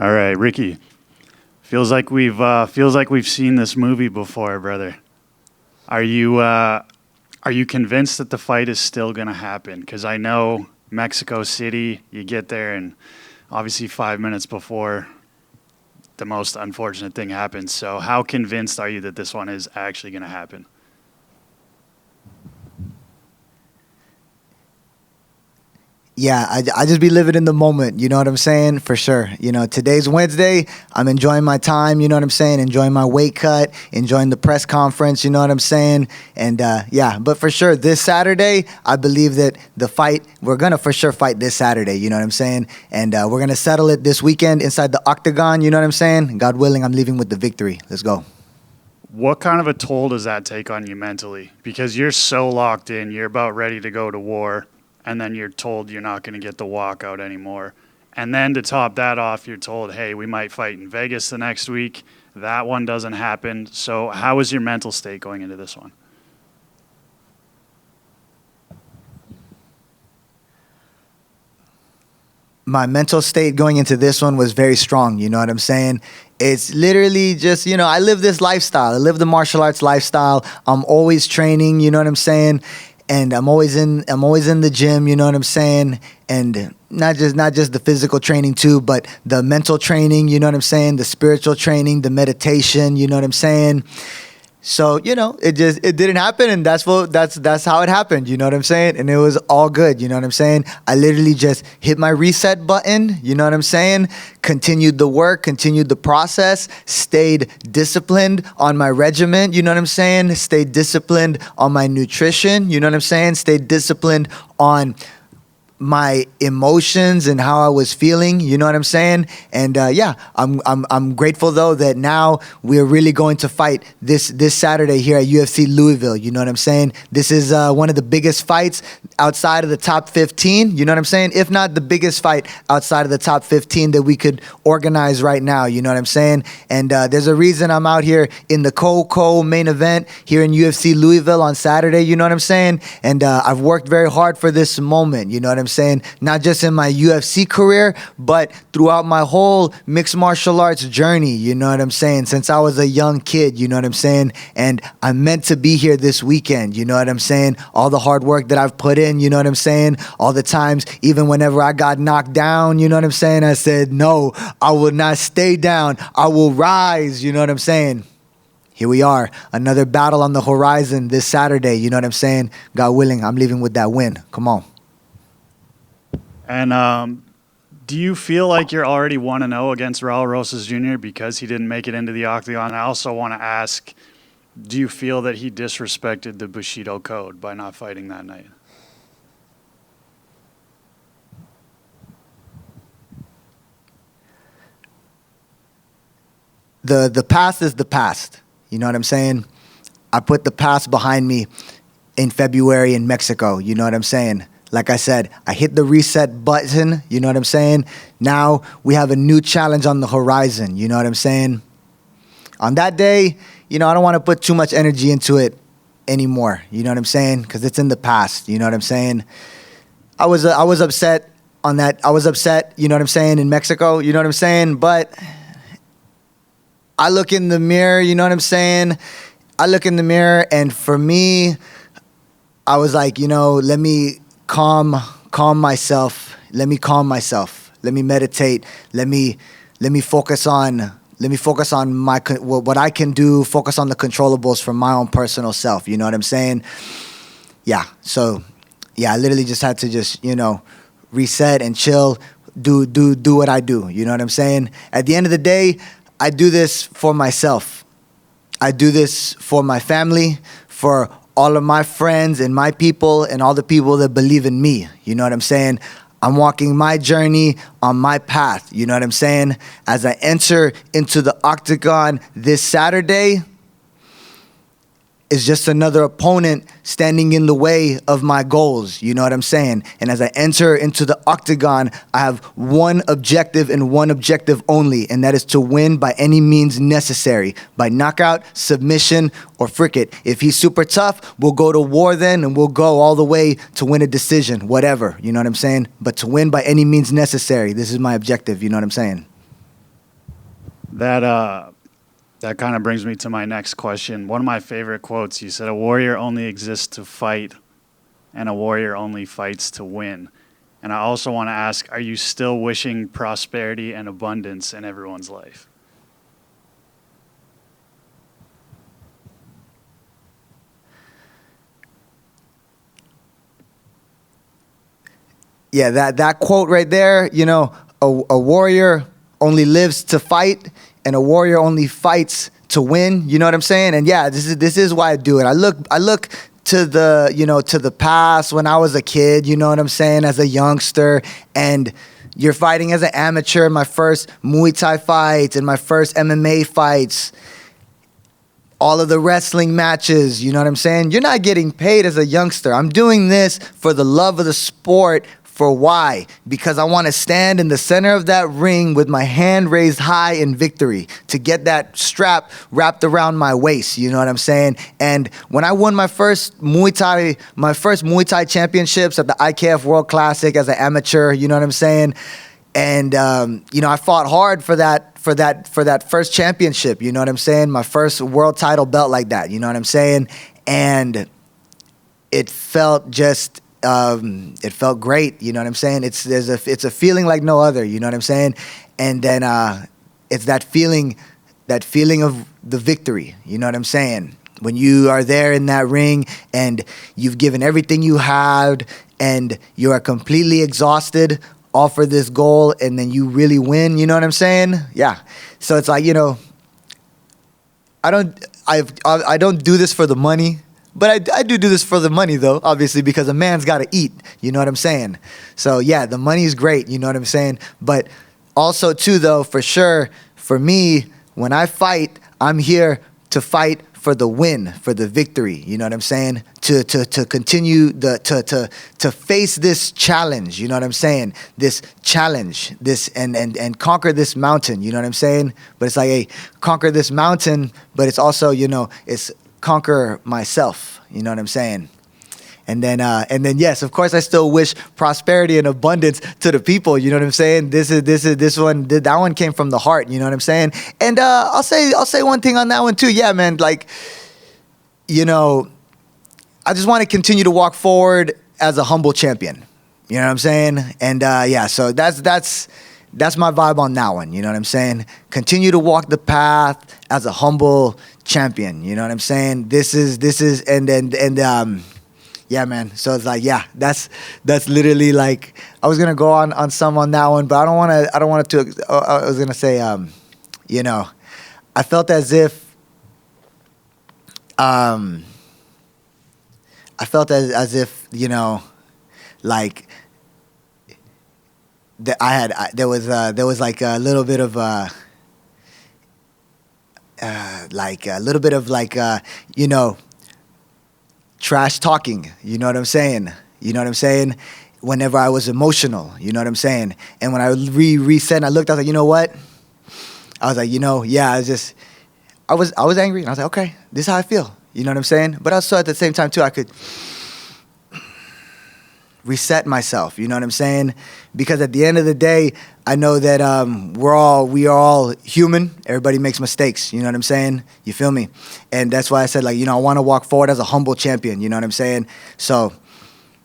All right, Ricky. Feels like we've seen this movie before, brother. Are you convinced that the fight is still going to happen? Because I know Mexico City, you get there, and obviously 5 minutes before the most unfortunate thing happens. So how convinced are you that this one is actually going to happen? Yeah, I just be living in the moment, you know what I'm saying? For sure. You know, today's Wednesday. I'm enjoying my time, you know what I'm saying? Enjoying my weight cut, enjoying the press conference, you know what I'm saying? And yeah, but for sure, this Saturday, I believe that the fight, we're going to for sure fight this Saturday, you know what I'm saying? And we're going to settle it this weekend inside the octagon, you know what I'm saying? God willing, I'm leaving with the victory. Let's go. What kind of a toll does that take on you mentally? Because you're so locked in, you're about ready to go to war, and then you're told you're not going to get the walkout anymore. And then to top that off, you're told, hey, we might fight in Vegas the next week. That one doesn't happen. So how is your mental state going into this one? My mental state going into this one was very strong, you know what I'm saying? It's literally just, you know, I live this lifestyle. I live the martial arts lifestyle. I'm always training, you know what I'm saying? And I'm always in the gym, you know what I'm saying? And not just the physical training too, but the mental training, you know what I'm saying? The spiritual training, the meditation, you know what I'm saying? So, you know, it didn't happen, and that's how it happened, you know what I'm saying? And it was all good, you know what I'm saying? I literally just hit my reset button, you know what I'm saying? Continued the work, continued the process, stayed disciplined on my regimen, you know what I'm saying? Stayed disciplined on my nutrition, you know what I'm saying? Stayed disciplined on my emotions and how I was feeling, you know what I'm saying? And yeah, I'm grateful though that now we're really going to fight this Saturday here at UFC Louisville, you know what I'm saying? This is one of the biggest fights outside of the top 15, you know what I'm saying? If not the biggest fight outside of the top 15 that we could organize right now, you know what I'm saying? And there's a reason I'm out here in the co-main event here in UFC Louisville on Saturday, you know what I'm saying? And I've worked very hard for this moment, you know what I'm saying? Not just in my UFC career, but throughout my whole mixed martial arts journey, you know what I'm saying? Since I was a young kid, you know what I'm saying? And I'm meant to be here this weekend, you know what I'm saying? All the hard work that I've put in, you know what I'm saying? All the times, even whenever I got knocked down, you know what I'm saying? I said, no, I will not stay down. I will rise, you know what I'm saying? Here we are, another battle on the horizon this Saturday, you know what I'm saying? God willing, I'm leaving with that win. Come on. And do you feel like you're already 1-0 against Raul Rosas Jr. because he didn't make it into the octagon? I also want to ask, do you feel that he disrespected the Bushido code by not fighting that night? The past is the past. You know what I'm saying? I put the past behind me in February in Mexico. You know what I'm saying? Like I said, I hit the reset button. You know what I'm saying? Now we have a new challenge on the horizon. You know what I'm saying? On that day, you know, I don't want to put too much energy into it anymore. You know what I'm saying? Because it's in the past. You know what I'm saying? I was upset on that. I was upset, you know what I'm saying, in Mexico. You know what I'm saying? But I look in the mirror, you know what I'm saying? I look in the mirror, and for me, I was like, you know, let me calm myself. Let me calm myself. Let me meditate. Let me focus on my what I can do. Focus on the controllables for my own personal self. You know what I'm saying? Yeah. So, yeah, I literally just had to just, you know, reset and chill. Do what I do. You know what I'm saying? At the end of the day, I do this for myself. I do this for my family, for all of my friends and my people and all the people that believe in me. You know what I'm saying? I'm walking my journey on my path. You know what I'm saying? As I enter into the octagon this Saturday, is just another opponent standing in the way of my goals. You know what I'm saying? And as I enter into the octagon, I have one objective and one objective only, and that is to win by any means necessary, by knockout, submission, or frick it. If he's super tough, we'll go to war then, and we'll go all the way to win a decision, whatever. You know what I'm saying? But to win by any means necessary, this is my objective. You know what I'm saying? That kind of brings me to my next question. One of my favorite quotes, you said, "A warrior only exists to fight, and a warrior only fights to win." And I also want to ask, are you still wishing prosperity and abundance in everyone's life? Yeah, that quote right there, you know, a warrior only lives to fight and a warrior only fights to win, you know what I'm saying? And yeah, this is why I do it. I look to the, you know, to the past when I was a kid, you know what I'm saying, as a youngster, and you're fighting as an amateur, my first Muay Thai fights and my first MMA fights, all of the wrestling matches, you know what I'm saying? You're not getting paid as a youngster. I'm doing this for the love of the sport. For why? Because I want to stand in the center of that ring with my hand raised high in victory to get that strap wrapped around my waist, you know what I'm saying? And when I won my first Muay Thai championships at the IKF World Classic as an amateur, you know what I'm saying? And you know, I fought hard for that first championship, you know what I'm saying? My first world title belt like that, you know what I'm saying? And it felt just it felt great, you know what I'm saying? It's a feeling like no other, you know what I'm saying? And then it's that feeling of the victory, you know what I'm saying? When you are there in that ring and you've given everything you had and you are completely exhausted all for this goal, and then you really win, you know what I'm saying? Yeah. So it's like, you know, I don't do this for the money, but I do this for the money though, obviously, because a man's got to eat, you know what I'm saying? So yeah, the money's great, you know what I'm saying? But also too though, for sure, for me, when I fight, I'm here to fight for the win, for the victory, you know what I'm saying? To continue to face this challenge, you know what I'm saying? This challenge, this and conquer this mountain, you know what I'm saying? But it's like, hey, conquer this mountain, but it's also, you know, it's conquer myself, you know what I'm saying? And then yes, of course, I still wish prosperity and abundance to the people. You know what I'm saying? That one came from the heart. You know what I'm saying? And I'll say one thing on that one too. Yeah, man. Like, you know, I just want to continue to walk forward as a humble champion. You know what I'm saying? And yeah, so that's my vibe on that one. You know what I'm saying? Continue to walk the path as a humble champion. You know what I'm saying? This is yeah, man. So it's like, yeah, that's literally like, I was gonna go on some on that one, but I don't want to. I was gonna say, you know, I felt as if, you know, like that there was like a little bit of you know, trash talking, you know what I'm saying? You know what I'm saying? Whenever I was emotional, you know what I'm saying? And when I reset and I looked, I was like, you know what? I was like, you know, yeah, I was angry, and I was like, okay, this is how I feel. You know what I'm saying? But also at the same time too, I could reset myself, you know what I'm saying? Because at the end of the day, I know that we are all human. Everybody makes mistakes, you know what I'm saying? You feel me? And that's why I said, like, you know, I want to walk forward as a humble champion, you know what I'm saying? So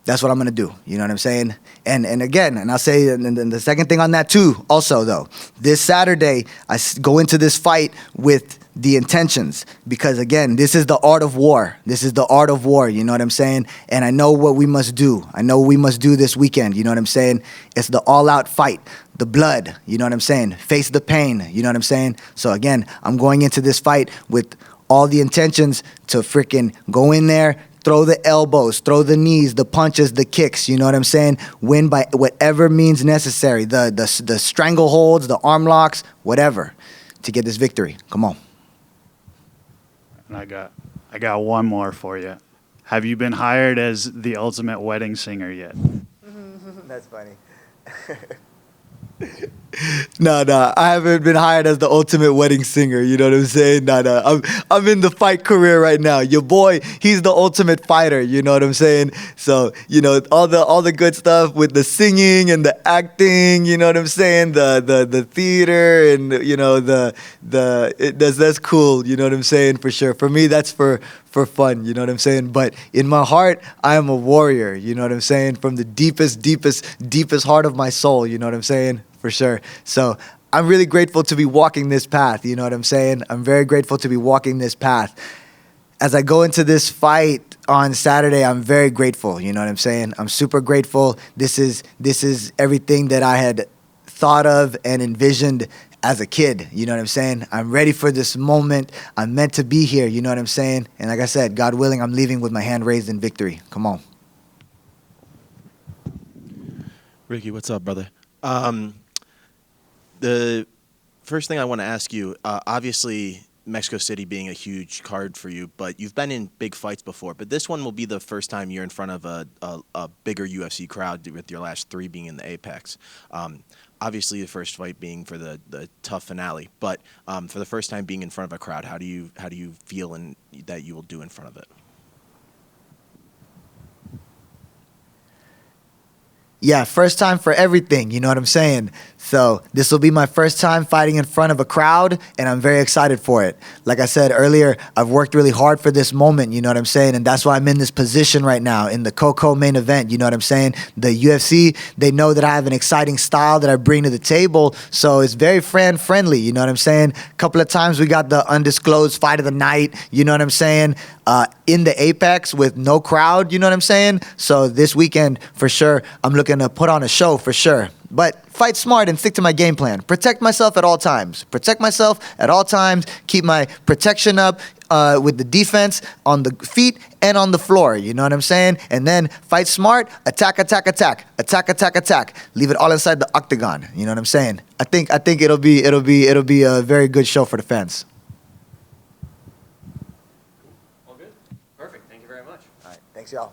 that's what I'm going to do, you know what I'm saying? And again, and I'll say, and then the second thing on that too, also though, this Saturday, I go into this fight with the intentions, because again, this is the art of war. This is the art of war, you know what I'm saying? And I know what we must do. I know what we must do this weekend, you know what I'm saying? It's the all-out fight, the blood, you know what I'm saying? Face the pain, you know what I'm saying? So again, I'm going into this fight with all the intentions to freaking go in there, throw the elbows, throw the knees, the punches, the kicks, you know what I'm saying? Win by whatever means necessary, the strangleholds, the arm locks, whatever, to get this victory. Come on. And I got one more for you. Have you been hired as the ultimate wedding singer yet? That's funny. No, I haven't been hired as the ultimate wedding singer. You know what I'm saying? No. I'm in the fight career right now. Your boy, he's the ultimate fighter. You know what I'm saying? So all the good stuff with the singing and the acting. You know what I'm saying? The theater and that's cool. You know what I'm saying? For sure. For me, that's for fun. You know what I'm saying? But in my heart, I am a warrior. You know what I'm saying? From the deepest heart of my soul. You know what I'm saying? For sure. So I'm really grateful to be walking this path. You know what I'm saying? I'm very grateful to be walking this path. As I go into this fight on Saturday, I'm very grateful. You know what I'm saying? I'm super grateful. This is everything that I had thought of and envisioned as a kid. You know what I'm saying? I'm ready for this moment. I'm meant to be here. You know what I'm saying? And like I said, God willing, I'm leaving with my hand raised in victory. Come on. Ricky, what's up, brother? The first thing I want to ask you, obviously Mexico City being a huge card for you, but you've been in big fights before. But this one will be the first time you're in front of a bigger UFC crowd, with your last 3 being in the Apex. Obviously, the first fight being for the tough finale, but for the first time being in front of a crowd, how do you feel that you will do in front of it? Yeah, first time for everything, you know what I'm saying? So this will be my first time fighting in front of a crowd, and I'm very excited for it. Like I said earlier, I've worked really hard for this moment, you know what I'm saying? And that's why I'm in this position right now in the Coco main event, you know what I'm saying? The UFC, they know that I have an exciting style that I bring to the table, so it's very friendly, you know what I'm saying? A couple of times we got the undisclosed fight of the night, you know what I'm saying? In the Apex with no crowd, you know what I'm saying? So this weekend, for sure, I'm looking to put on a show for sure. But fight smart and stick to my game plan. Protect myself at all times. Protect myself at all times. Keep my protection up with the defense on the feet and on the floor. You know what I'm saying? And then fight smart. Attack. Leave it all inside the octagon. You know what I'm saying? I think it'll be a very good show for the fans. All good? Perfect. Thank you very much. All right. Thanks, y'all.